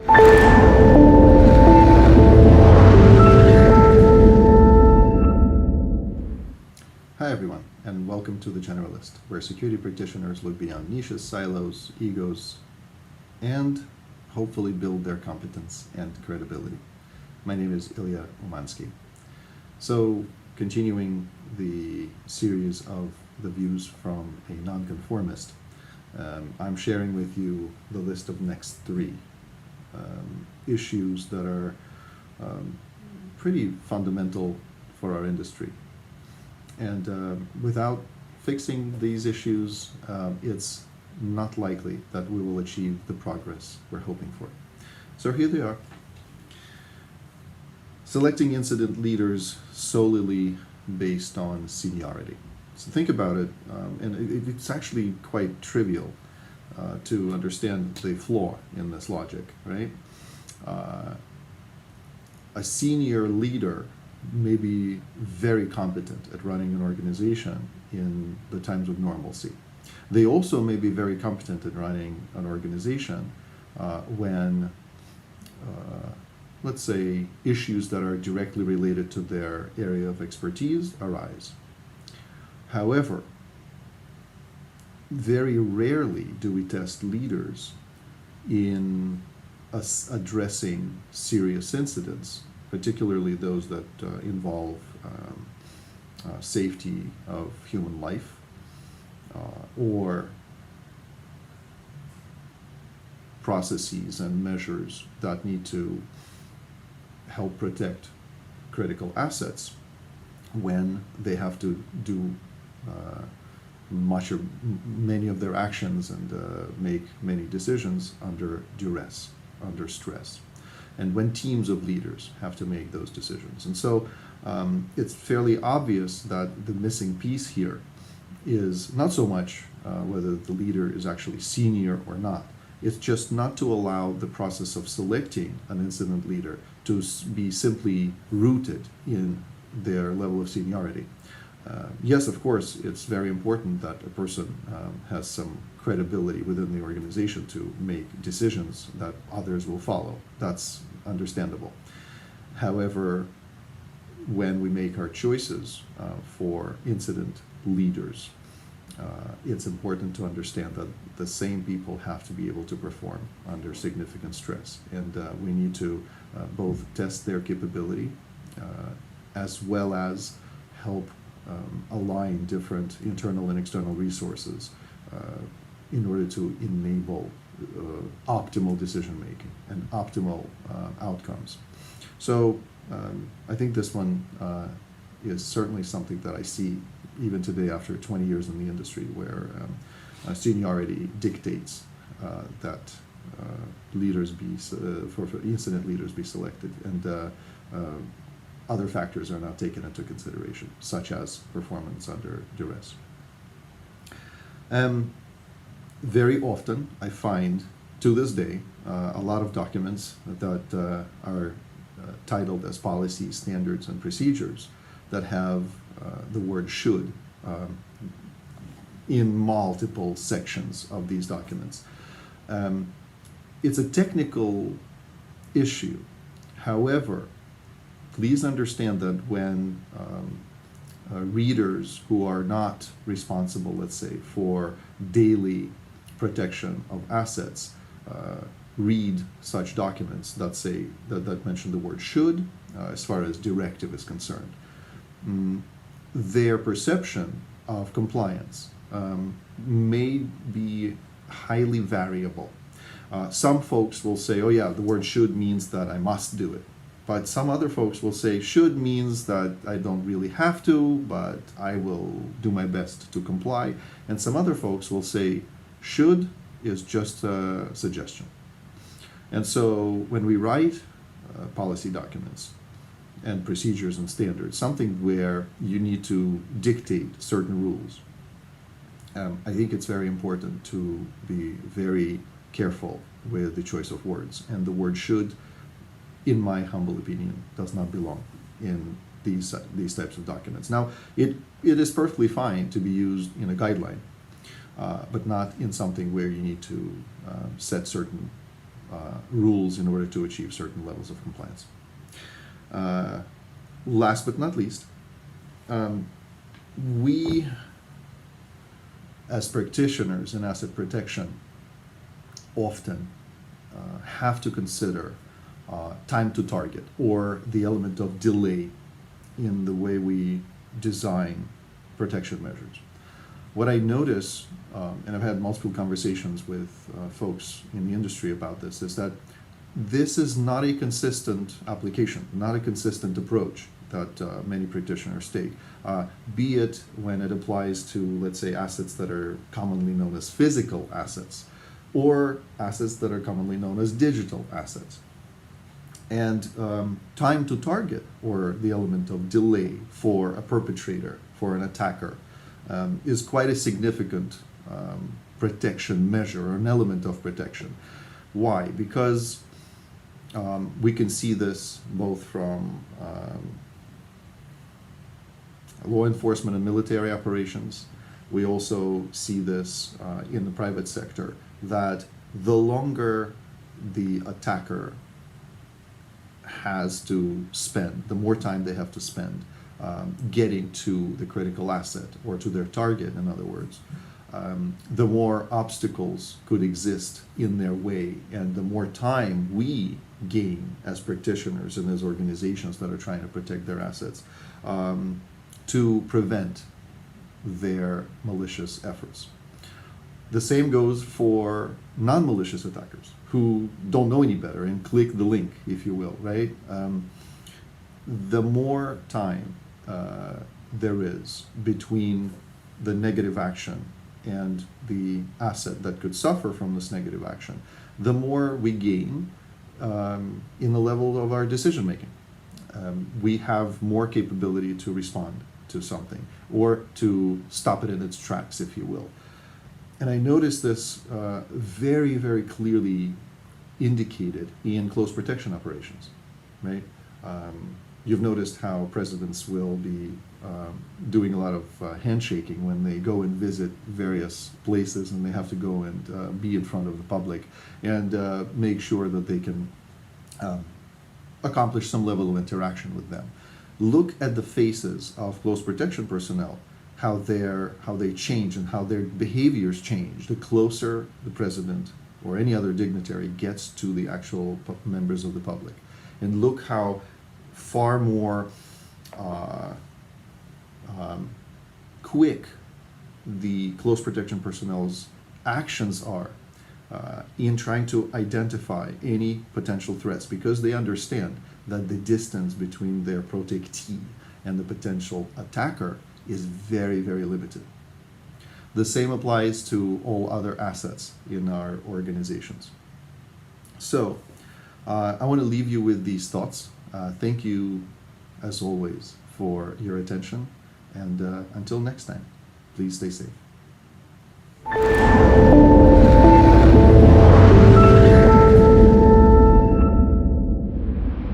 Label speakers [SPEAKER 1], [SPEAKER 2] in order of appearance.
[SPEAKER 1] Hi everyone, and welcome to the Generalist, where security practitioners look beyond niches, silos, egos, and hopefully build their competence and credibility. My name is Ilya Umansky. So, continuing the series of the views from a non-conformist, I'm sharing with you the list of next three issues that are pretty fundamental for our industry. And without fixing these issues, it's not likely that we will achieve the progress we're hoping for. So here they are. Selecting incident leaders solely based on seniority. So think about it, and it's actually quite trivial to understand the flaw in this logic, right? A senior leader may be very competent at running an organization in the times of normalcy. They also may be very competent at running an organization when, let's say, issues that are directly related to their area of expertise arise. However, very rarely do we test leaders in addressing serious incidents, particularly those that involve safety of human life or processes and measures that need to help protect critical assets when they have to do many of their actions and make many decisions under duress, under stress, and when teams of leaders have to make those decisions. And so it's fairly obvious that the missing piece here is not so much whether the leader is actually senior or not. It's just not to allow the process of selecting an incident leader to be simply rooted in their level of seniority. Yes, of course, it's very important that a person has some credibility within the organization to make decisions that others will follow. That's understandable. However, when we make our choices for incident leaders, it's important to understand that the same people have to be able to perform under significant stress, and we need to both test their capability as well as help align different internal and external resources in order to enable optimal decision making and optimal outcomes. So I think this one is certainly something that I see even today after 20 years in the industry, where seniority dictates that leaders for incident leaders be selected, and other factors are not taken into consideration, such as performance under duress. Very often, I find, to this day, a lot of documents that are titled as policies, standards, and procedures that have the word should in multiple sections of these documents. It's a technical issue. However, please understand that when readers who are not responsible, let's say, for daily protection of assets read such documents that say that mention the word should as far as directive is concerned, their perception of compliance may be highly variable. Some folks will say, oh yeah, the word should means that I must do it. But some other folks will say should means that I don't really have to, but I will do my best to comply. And some other folks will say should is just a suggestion. And so when we write policy documents and procedures and standards, something where you need to dictate certain rules, I think it's very important to be very careful with the choice of words. And the word should, in my humble opinion, does not belong in these types of documents. Now, it is perfectly fine to be used in a guideline, but not in something where you need to set certain rules in order to achieve certain levels of compliance. Last but not least, we as practitioners in asset protection often have to consider time to target, or the element of delay in the way we design protection measures. What I notice, and I've had multiple conversations with folks in the industry about this, is that this is not a consistent application, not a consistent approach that many practitioners take, be it when it applies to, let's say, assets that are commonly known as physical assets, or assets that are commonly known as digital assets. And time to target, or the element of delay for a perpetrator, for an attacker, is quite a significant protection measure, or an element of protection. Why? Because we can see this both from law enforcement and military operations. We also see this in the private sector, that the longer the attacker has to spend, the more time they have to spend getting to the critical asset, or to their target, in other words, the more obstacles could exist in their way, and the more time we gain as practitioners and as organizations that are trying to protect their assets to prevent their malicious efforts. The same goes for non-malicious attackers who don't know any better and click the link, if you will, right? The more time there is between the negative action and the asset that could suffer from this negative action, the more we gain in the level of our decision making. We have more capability to respond to something, or to stop it in its tracks, if you will. And I noticed this very, very clearly indicated in close protection operations, right? You've noticed how presidents will be doing a lot of handshaking when they go and visit various places, and they have to go and be in front of the public and make sure that they can accomplish some level of interaction with them. Look at the faces of close protection personnel, how they change and how their behaviors change the closer the president or any other dignitary gets to the actual members of the public. And look how far more quick the close protection personnel's actions are in trying to identify any potential threats, because they understand that the distance between their protectee and the potential attacker is very, very limited. The same applies to all other assets in our organizations. So I want to leave you with these thoughts. Thank you, as always, for your attention. And until next time, please stay safe.